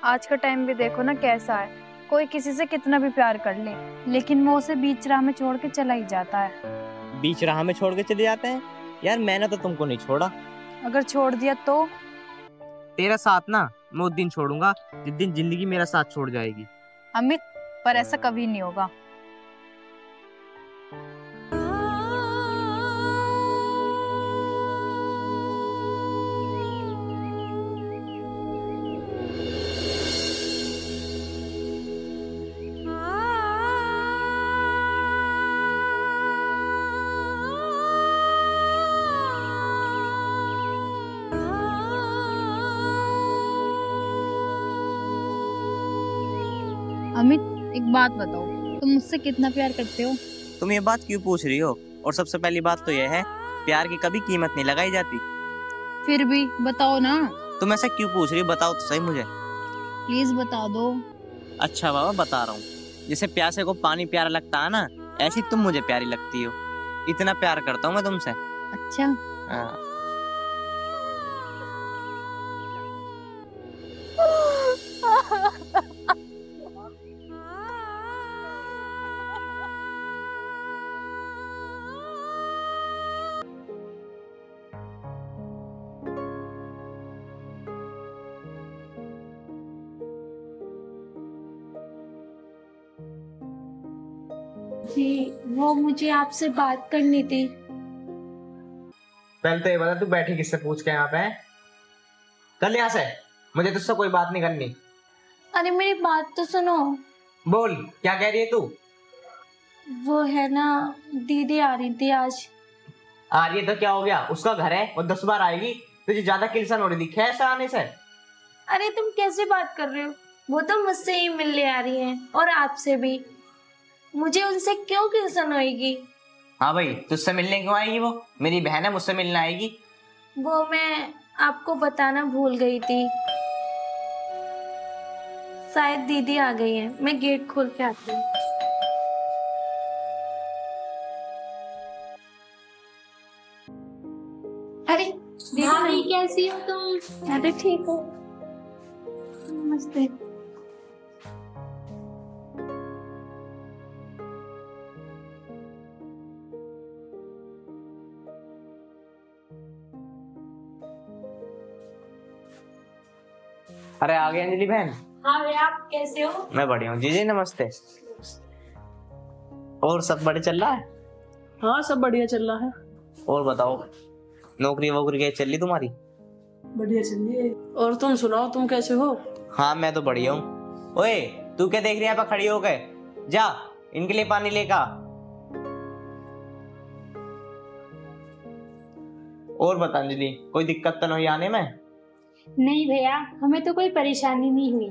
आज का टाइम भी देखो ना कैसा है। कोई किसी से कितना भी प्यार कर ले, लेकिन वो उसे बीच राह में छोड़ के चला ही जाता है। बीच राह में छोड़ के चले जाते हैं? यार मैंने तो तुमको नहीं छोड़ा। अगर छोड़ दिया तो? तेरा साथ ना मैं उस दिन छोड़ूंगा जिस दिन जिंदगी मेरा साथ छोड़ जाएगी। अमित, पर ऐसा कभी नहीं होगा। अमित, एक बात बताओ, तुम मुझसे कितना प्यार करते हो? तुम ये बात क्यों पूछ रही हो? और सबसे पहली बात तो यह है, प्यार की कभी कीमत नहीं लगाई जाती। फिर भी बताओ ना। तुम ऐसा क्यों पूछ रही हो, बताओ तो सही मुझे। प्लीज बता दो। अच्छा बाबा बता रहा हूँ। जैसे प्यासे को पानी प्यारा लगता है ना, ऐसी तुम मुझे प्यारी लगती हो। इतना प्यार करता हूँ मैं तुमसे। अच्छा। हाँ। जी, वो मुझे आपसे बात करनी थी। पहले तो ये बता, तू बैठी किससे पूछ के यहाँ पे है? चल यहाँ से, मुझे तुझसे कोई बात नहीं करनी। अरे मेरी बात तो सुनो। बोल, क्या कह रही है तू? वो है ना, दीदी आ रही थी आज। आ रही है तो क्या हो गया, उसका घर है, वो 10 बार आएगी। तुझे ज्यादा किलसन हो रही दिखे ऐसा आने से? अरे तुम कैसे बात कर रहे हो? वो तो मुझसे ही मिलने आ रही हैं और आपसे भी। मुझे उनसे क्यों किलसन होएगी? हाँ भाई, तुझसे मिलने क्यों आएगी? वो मेरी बहन है, मुझसे मिलने आएगी। वो मैं आपको बताना भूल गई थी। शायद दीदी आ गई है, मैं गेट खोल के आती हूँ। अरे भाभी कैसी हो तुम? अरे ठीक हो? नमस्ते। अरे आ गई अंजलि बहन। हाँ भैया, आप कैसे हो? मैं बढ़िया हूँ। जी जी नमस्ते। और सब बढ़िया चल रहा है? हाँ सब बढ़िया चल रहा है। और बताओ, नौकरी वोकरी कैसी चल रही तुम्हारी? बढ़िया चल रही है। और तुम सुनाओ, तुम कैसे हो? हाँ मैं तो बढ़िया हूँ। ओए तू क्या देख रही है यहाँ पे खड़ी हो गए? जा इनके लिए पानी लेकर। और बता अंजलि, कोई दिक्कत तो नहीं आने में? नहीं भैया, हमें तो कोई परेशानी नहीं हुई।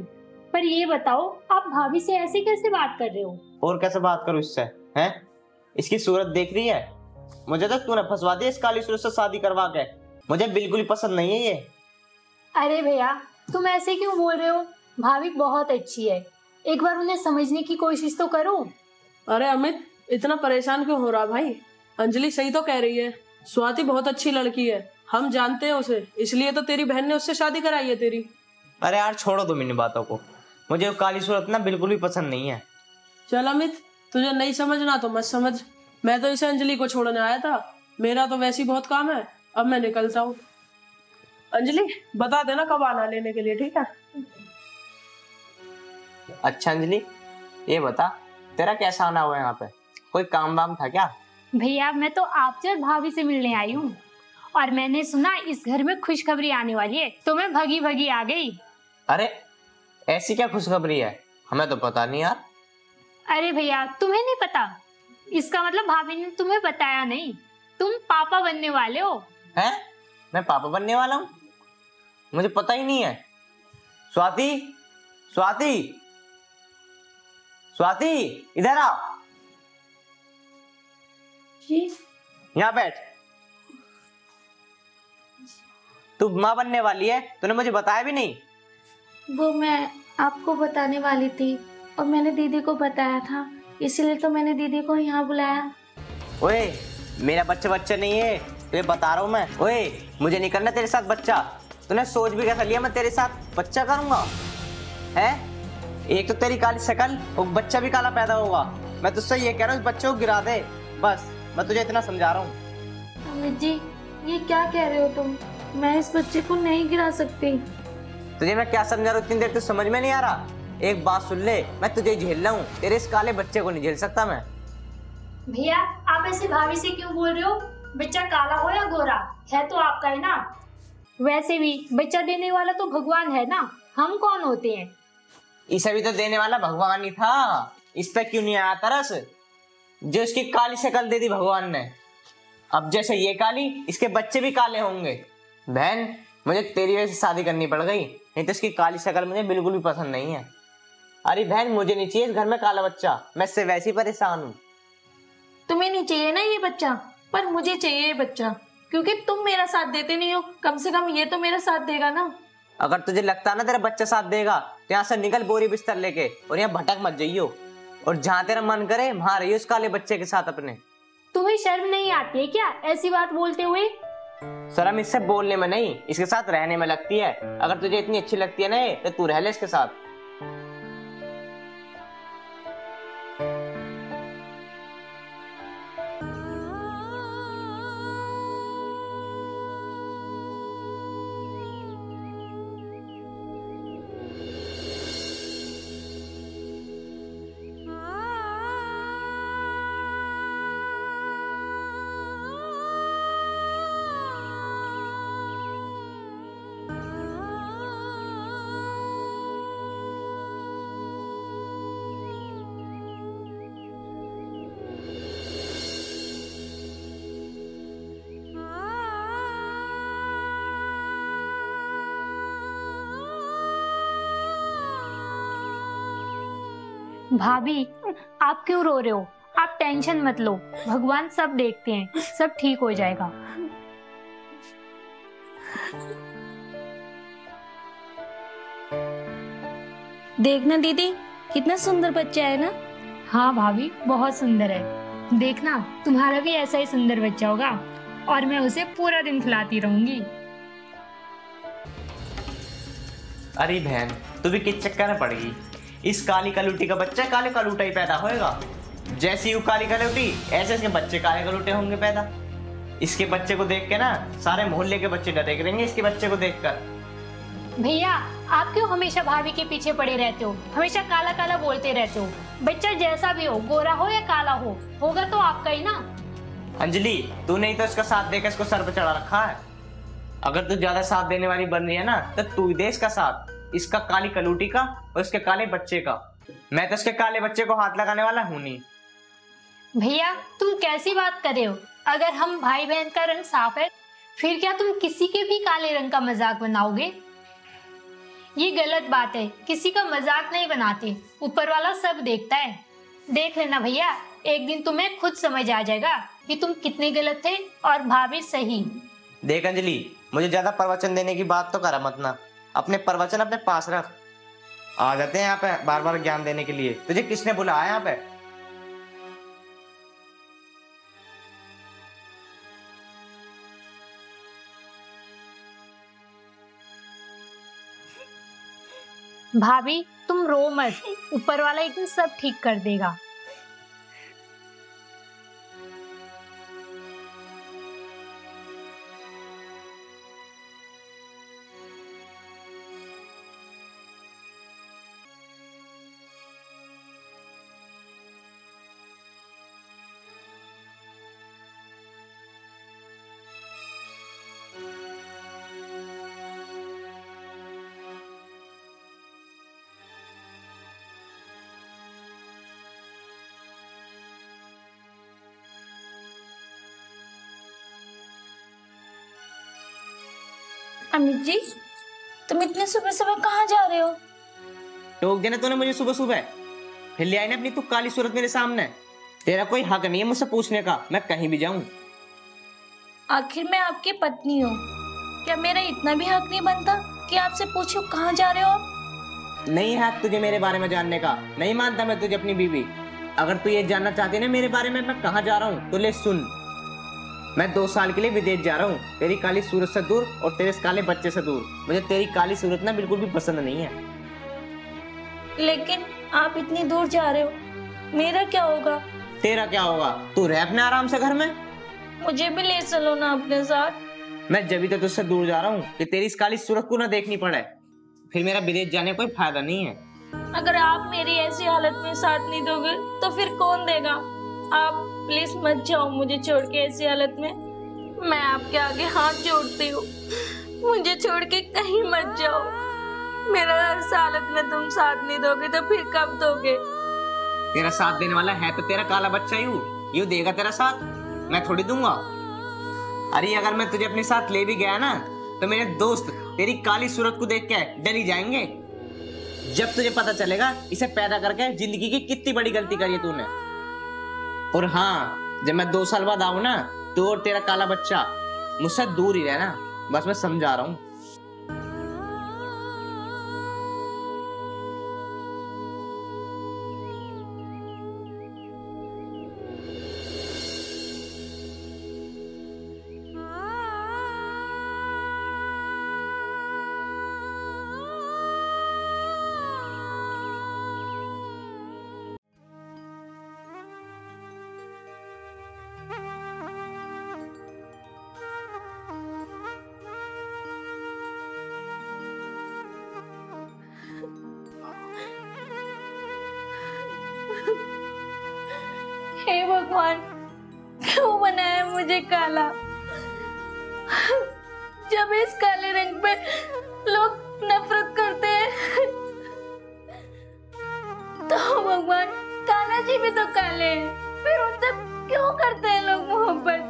पर ये बताओ, आप भाभी से ऐसे कैसे बात कर रहे हो? और कैसे बात करूं इससे? हैं? इसकी सूरत देख रही है? मुझे तो तूने फंसवा दिया इस काली सूरत से शादी करवा के। मुझे बिल्कुल ही पसंद नहीं है ये। अरे भैया, तुम ऐसे क्यों बोल रहे हो? भाभी बहुत अच्छी है, एक बार उन्हें समझने की कोशिश तो करो। अरे अमित, इतना परेशान क्यों हो रहा भाई? अंजलि सही तो कह रही है, स्वाति बहुत अच्छी लड़की है, हम जानते हैं उसे, इसलिए तो तेरी बहन ने उससे शादी कराई है तेरी। अरे यार छोड़ो तुम इन बातों को, मुझे वो काली सूरत ना बिल्कुल भी पसंद नहीं है। चल अमित, तुझे नहीं समझना तो मत समझ। मैं तो इसे अंजलि को छोड़ने आया था, मेरा तो वैसे ही बहुत काम है, अब मैं निकलता हूँ। अंजलि बता देना कब आना लेने के लिए, ठीक है? अच्छा अंजलि, ये बता तेरा कैसा आना हुआ है यहाँ पे? कोई काम वाम था क्या? भैया मैं तो आपसे और भाभी से मिलने आई हूँ, और मैंने सुना इस घर में खुशखबरी आने वाली है, तो मैं भगी भगी आ गई। अरे ऐसी क्या खुशखबरी है? हमें तो पता नहीं यार। अरे भैया तुम्हें नहीं पता? इसका मतलब भाभी ने तुम्हें बताया नहीं। तुम पापा बनने वाले हो। हैं? मैं पापा बनने वाला हूँ? मुझे पता ही नहीं है। स्वाति, स्वाति, स्वाति, इधर आ। जी। यहाँ बैठ। तू माँ बनने वाली है, तूने मुझे बताया भी नहीं। वो मैं आपको बताने वाली थी और मैंने दीदी को बताया था, इसलिए तो मैंने दीदी को यहाँ बुलाया। ओए मेरा बच्चा नहीं है, तुझे बता रहा हूँ मैं। ओए मुझे नहीं करना तेरे साथ बच्चा। तूने सोच भी कैसा लिया मैं तेरे साथ बच्चा करूंगा? है एक तो तेरी काली शक्ल और बच्चा भी काला पैदा होगा। मैं तुझसे ये कह रहा हूँ इस बच्चे को गिरा दे, बस मैं तुझे इतना समझा रहा हूँ। अमित जी ये क्या कह रहे हो तुम? मैं इस बच्चे को नहीं गिरा सकती। तुझे मैं क्या समझा रहा हूँ इतनी देर, तो समझ में नहीं आ रहा? एक बात सुन ले, मैं तुझे झेल रहा हूँ, तेरे इस काले बच्चे को नहीं झेल सकता मैं। भैया आप ऐसे भाभी से क्यों बोल रहे हो? बच्चा काला हो या गोरा है तो आपका है ना। वैसे भी बच्चा देने वाला तो भगवान है ना, हम कौन होते हैं? इसे भी तो देने वाला भगवान ही था, इस पे क्यों नहीं आया तरस? जो इसकी काली शक्ल दे दी भगवान ने, अब जैसे ये काली, इसके बच्चे भी काले होंगे। बहन मुझे तेरी वजह से शादी करनी पड़ गई, नहीं तो इसकी काली शक्ल मुझे बिल्कुल भी पसंद नहीं है। अरे बहन मुझे नहीं चाहिए इस घर में काला बच्चा, मैं इससे वैसे ही परेशान हूँ। तुम्हें नहीं चाहिए ना ये बच्चा, पर मुझे चाहिए ये बच्चा, क्योंकि तुम मेरा साथ देते नहीं हो। कम से कम ये तो मेरा साथ देगा ना। अगर तुझे लगता है ना तेरा बच्चा साथ देगा तो यहाँ से निकल बोरी बिस्तर लेके, और यहाँ भटक मत जाइयो, और जहाँ तेरा मन करे वहां रहियो उस काले बच्चे के साथ अपने। तुम्हें शर्म नहीं आती है क्या ऐसी बात बोलते हुए? शर्म इससे बोलने में नहीं, इसके साथ रहने में लगती है। अगर तुझे इतनी अच्छी लगती है ना ये, तो तू रह ले इसके साथ। भाभी आप क्यों रो रहे हो? आप टेंशन मत लो, भगवान सब देखते हैं, सब ठीक हो जाएगा। देखना दीदी कितना सुंदर बच्चा है ना। हाँ भाभी बहुत सुंदर है। देखना तुम्हारा भी ऐसा ही सुंदर बच्चा होगा, और मैं उसे पूरा दिन खिलाती रहूंगी। अरे बहन तू भी किस चक्कर में पड़ गई? इस काली कलूटी का बच्चा काले कलूटा ही पैदा होएगा। जैसी यू काली कलूटी ऐसे इसके बच्चे काले कलूटे होंगे पैदा। इसके बच्चे को देख के ना सारे मोहल्ले के बच्चे डरे करेंगे इसके बच्चे को देखकर। भैया आप क्यों हमेशा भाभी के पीछे पड़े रहते हो? हमेशा काला काला बोलते रहते हो। बच्चा जैसा भी हो, गोरा हो या काला हो, होगा तो आपका ही ना। अंजलि तूने ही तो इसका साथ देकर इसको सर पे चढ़ा रखा है। अगर तू ज्यादा साथ देने वाली बन रही है ना, तो तू ही दे इसका साथ, इसका काली कलूटी का और इसके काले बच्चे का। मैं तो इसके काले बच्चे को हाथ लगाने वाला हूं नहीं। भैया तुम कैसी बात कर रहे हो? अगर हम भाई बहन का रंग साफ है, फिर क्या तुम किसी के भी काले रंग का मजाक बनाओगे? ये गलत बात है, किसी का मजाक नहीं बनाते, ऊपर वाला सब देखता है। देख लेना भैया, एक दिन तुम्हें खुद समझ आ जाएगा कि तुम कितने गलत थे और भाभी सही। देख अंजलि मुझे ज्यादा प्रवचन देने की बात तो करा मत ना, अपने प्रवचन अपने पास रख। आ जाते हैं यहाँ पे बार बार ज्ञान देने के लिए। तुझे किसने बुलाया यहाँ पे? भाभी तुम रो मत, ऊपर वाला एक दिन सब ठीक कर देगा। अमित जी, तुम इतने सुबह सुबह कहाँ जा रहे हो? टोक देना तूने मुझे सुबह सुबह, फिर ले आई ना अपनी तू काली सूरत मेरे सामने। तेरा कोई हक नहीं है मुझसे पूछने का, मैं कहीं भी जाऊं। आखिर मैं आपकी पत्नी हूँ, क्या मेरा इतना भी हक नहीं बनता कि आपसे पूछूं कहाँ जा रहे हो आप? नहीं है हक तुझे मेरे बारे में जानने का, नहीं मानता मैं तुझे अपनी बीवी। अगर तू ये जानना चाहती ना मेरे बारे में मैं कहाँ जा रहा हूँ तो ले सुन, मैं 2 साल के लिए विदेश जा रहा हूँ, तेरी काली सूरत से दूर और तेरे इस काले बच्चे से दूर। मुझे तेरी काली सूरत ना बिल्कुल भी पसंद नहीं है। लेकिन आप इतनी दूर जा रहे हो, मेरा क्या होगा? तेरा क्या होगा? तू रह अपने आराम से घर में। मुझे भी ले चलो ना अपने साथ। मैं जब तक तुझसे दूर जा रहा हूँ कि तेरी इस काली सूरत को ना देखनी पड़े, फिर मेरा विदेश जाने का कोई फायदा नहीं है। अगर आप मेरी ऐसी हालत में साथ नहीं दोगे तो फिर कौन देगा? आप प्लीज मत जाओ मुझे छोड़ के ऐसी हालत में। मैं आपके आगे हाथ जोड़ती हूँ, मुझे छोड़ के कहीं मत जाओ। मेरा इस हालत में तुम साथ नहीं दोगे तो फिर कब दोगे? तेरा साथ देने वाला है तो तेरा काला बच्चा यूं देगा तेरा साथ, मैं थोड़ी दूंगा। अरे अगर मैं तुझे अपने साथ ले भी गया ना तो मेरे दोस्त तेरी काली सूरत को देख के डर ही जाएंगे। जब तुझे पता चलेगा इसे पैदा करके जिंदगी की कितनी बड़ी गलती करी है तूने। और हाँ, जब मैं 2 साल बाद आऊं ना तो और तेरा काला बच्चा मुझसे दूर ही रहना, बस मैं समझा रहा हूँ। हे भगवान, क्यों बनाया मुझे काला? जब इस काले रंग पे लोग नफरत करते हैं तो भगवान कान्हा जी भी तो काले हैं, फिर उनसे क्यों करते हैं लोग मोहब्बत?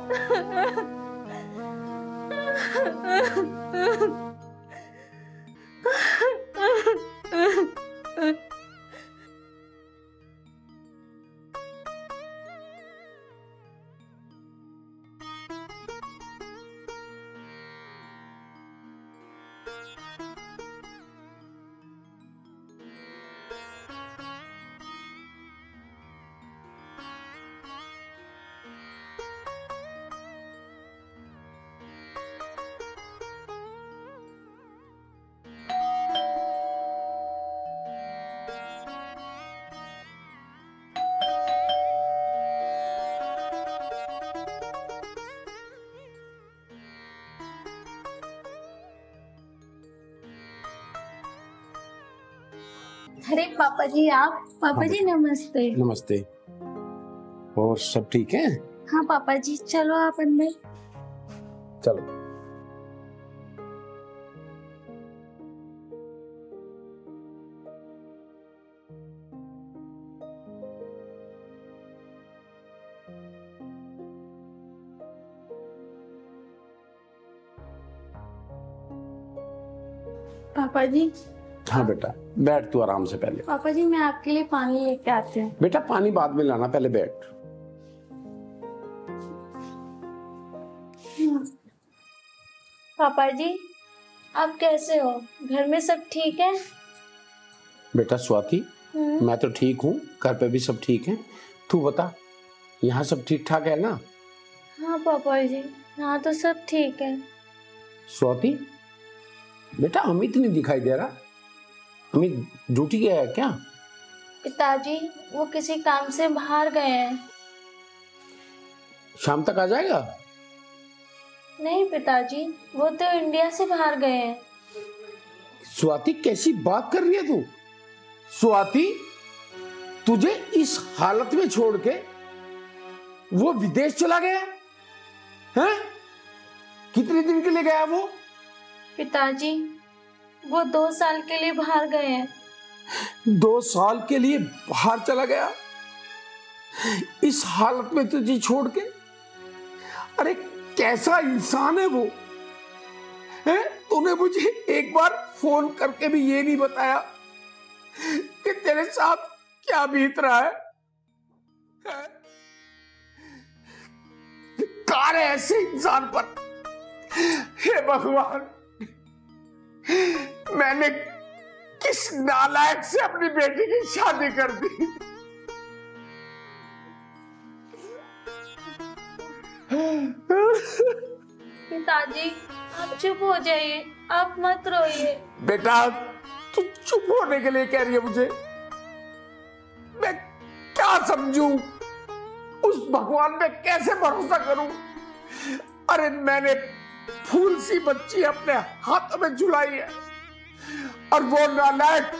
अरे पापा जी, आप? पापा जी नमस्ते। नमस्ते। और सब ठीक है? हाँ पापा जी, चलो आप अंदर। चलो। पापा जी। हाँ बेटा, बैठ तू आराम से पहले। पापा जी, मैं आपके लिए पानी लेके आती हूँ। बेटा पानी बाद में लाना, पहले बैठ। पापा जी, आप कैसे हो? घर में सब ठीक है? बेटा स्वाति, मैं तो ठीक हूँ, घर पे भी सब ठीक है। तू बता, यहाँ सब ठीक ठाक है ना? हाँ पापा जी, यहाँ तो सब ठीक है। स्वाति, बेटा अमित नहीं दिखाई दे रहा। अमित ड्यूटी गया है क्या? पिताजी, वो किसी काम से बाहर गए हैं। शाम तक आ जाएगा? नहीं पिताजी, वो तो इंडिया से बाहर गए हैं। स्वाति, कैसी बात कर रही है तू? स्वाति, तुझे इस हालत में छोड़ के वो विदेश चला गया है? कितने दिन के लिए गया वो? पिताजी, वो 2 साल के लिए बाहर गए हैं। 2 साल के लिए बाहर चला गया, इस हालत में तुझे छोड़ के? अरे कैसा इंसान है वो, है? तूने मुझे एक बार फोन करके भी ये नहीं बताया कि तेरे साथ क्या बीत रहा है? कार है ऐसे इंसान पर। हे भगवान, मैंने किस नालायक से अपनी बेटी की शादी कर दी। पिताजी आप चुप हो जाइए, आप मत रोइए। बेटा तू चुप होने के लिए कह रही है मुझे? मैं क्या समझूं? उस भगवान पे कैसे भरोसा करूं? अरे मैंने फूल सी बच्ची अपने हाथों में झुलाई है और वो नालायक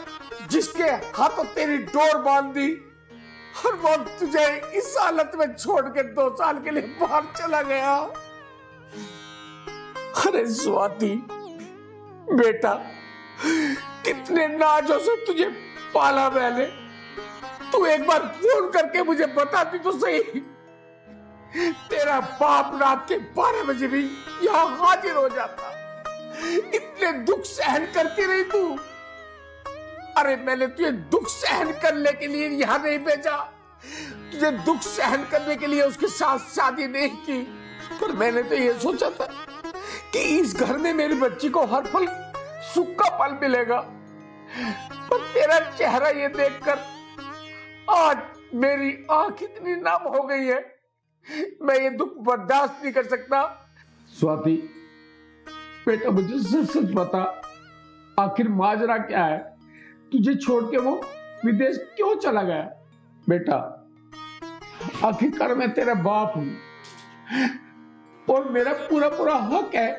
जिसके हाथों तेरी डोर बांध दी और वो तुझे इस हालत में छोड़ के 2 साल के लिए बाहर चला गया। अरे स्वाति बेटा, कितने नाजों से तुझे पाला मैंने। तू एक बार फोन करके मुझे बताती तो सही। तेरा बाप रात के 12 बजे भी यहाँ हाजिर हो जाता। इतने दुख सहन करती रही तू। अरे मैंने तुझे दुख सहन करने के लिए यहाँ नहीं भेजा, तुझे दुख सहन करने के लिए उसके साथ शादी नहीं की। पर मैंने तो ये सोचा था कि इस घर में मेरी बच्ची को हर पल सुख का पल मिलेगा। पर तेरा चेहरा ये देखकर आज मेरी आंख इतनी नम हो गई है, मैं ये दुख बर्दाश्त नहीं कर सकता। स्वाति बेटा, मुझे सच सच बता, आखिर माजरा क्या है? तुझे छोड़ के वो विदेश क्यों चला गया? बेटा आखिरकार मैं तेरा बाप हूं और मेरा पूरा पूरा हक है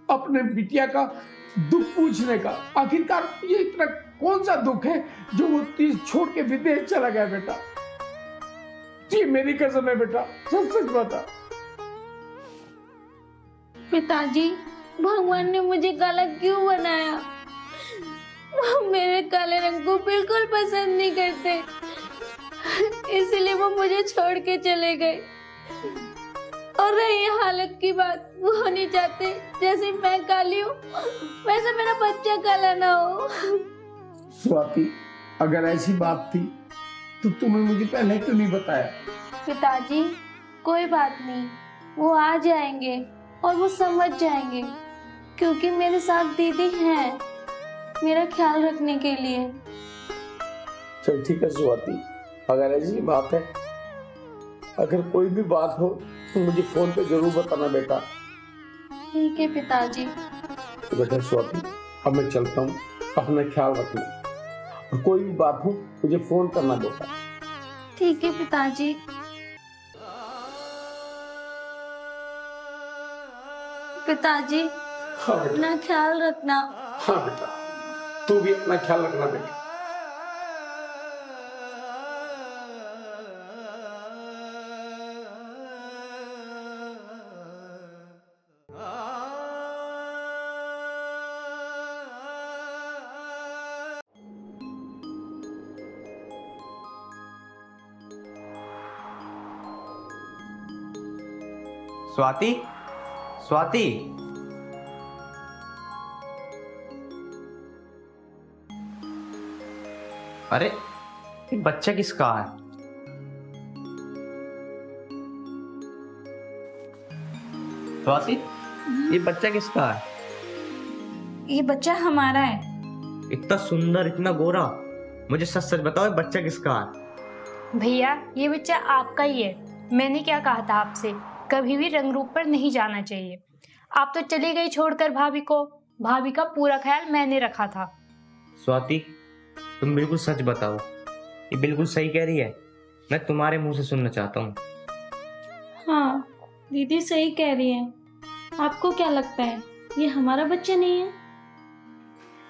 अपने बिटिया का दुख पूछने का। आखिरकार ये इतना कौन सा दुख है जो वो तीस छोड़ के विदेश चला गया? बेटा जी मेरी कसम है बेटा, सच सच बता। पिताजी भगवान ने मुझे काला क्यों बनाया? वो मेरे काले रंग को बिल्कुल पसंद नहीं करते, इसलिए वो मुझे छोड़ के चले गए। और रही हालत की बात, वो नहीं चाहते जैसे मैं काली हूँ वैसे मेरा बच्चा काला ना हो। स्वाति अगर ऐसी बात थी तो तुमने मुझे पहले क्यों नहीं बताया? पिताजी कोई बात नहीं, वो आ जाएंगे और वो समझ जाएंगे, क्योंकि मेरे साथ दीदी हैं मेरा ख्याल रखने के लिए। चल ठीक है स्वाति, अगर ऐसी बात है, अगर कोई भी बात हो तो मुझे फोन पे जरूर बताना बेटा। ठीक है पिताजी। तो बेटा स्वाति अब मैं चलता हूँ, अपना ख्याल रखना और कोई भी बात हो मुझे फोन करना बेटा। ठीक है पिताजी। पिताजी हाँ बेटा। अपना ख्याल रखना। हाँ बेटा, तू भी अपना ख्याल रखना बेटा। स्वाति, स्वाति, अरे ये बच्चा किसका है? स्वाति ये बच्चा किसका है? ये बच्चा हमारा है। इतना सुंदर, इतना गोरा, मुझे सच सच बताओ ये बच्चा किसका है? भैया ये बच्चा आपका ही है। मैंने क्या कहा था आपसे, कभी भी रंग रूप पर नहीं जाना चाहिए। आप तो चली गई छोड़कर भाभी को, भाभी का पूरा ख्याल मैंने रखा था। स्वाति तुम बिल्कुल सच बताओ, ये बिल्कुल सही कह रही है? मैं तुम्हारे मुंह से सुनना चाहता हूँ। हाँ दीदी सही कह रही है। आपको क्या लगता है ये हमारा बच्चा नहीं है?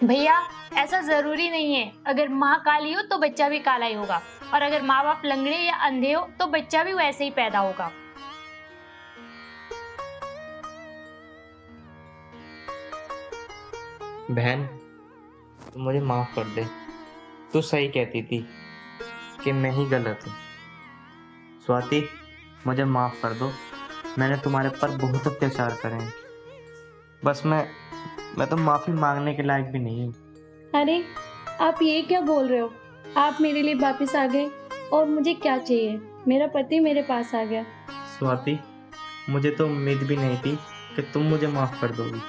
भैया ऐसा जरूरी नहीं है, अगर माँ काली हो तो बच्चा भी काला ही होगा, और अगर माँ बाप लंगड़े या अंधे हो तो बच्चा भी वैसे ही पैदा होगा। बहन तू मुझे माफ कर दे, तू सही कहती थी कि मैं ही गलत हूँ। स्वाति मुझे माफ कर दो, मैंने तुम्हारे पर बहुत अत्याचार करे हैं, बस मैं तो माफ़ी मांगने के लायक भी नहीं हूँ। अरे आप ये क्या बोल रहे हो? आप मेरे लिए वापस आ गए और मुझे क्या चाहिए? मेरा पति मेरे पास आ गया। स्वाति, मुझे तो उम्मीद भी नहीं थी कि तुम मुझे माफ़ कर दोगी।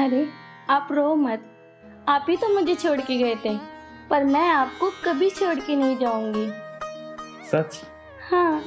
अरे आप रो मत, आप ही तो मुझे छोड़ के गए थे, पर मैं आपको कभी छोड़ के नहीं जाऊंगी। सच? हाँ।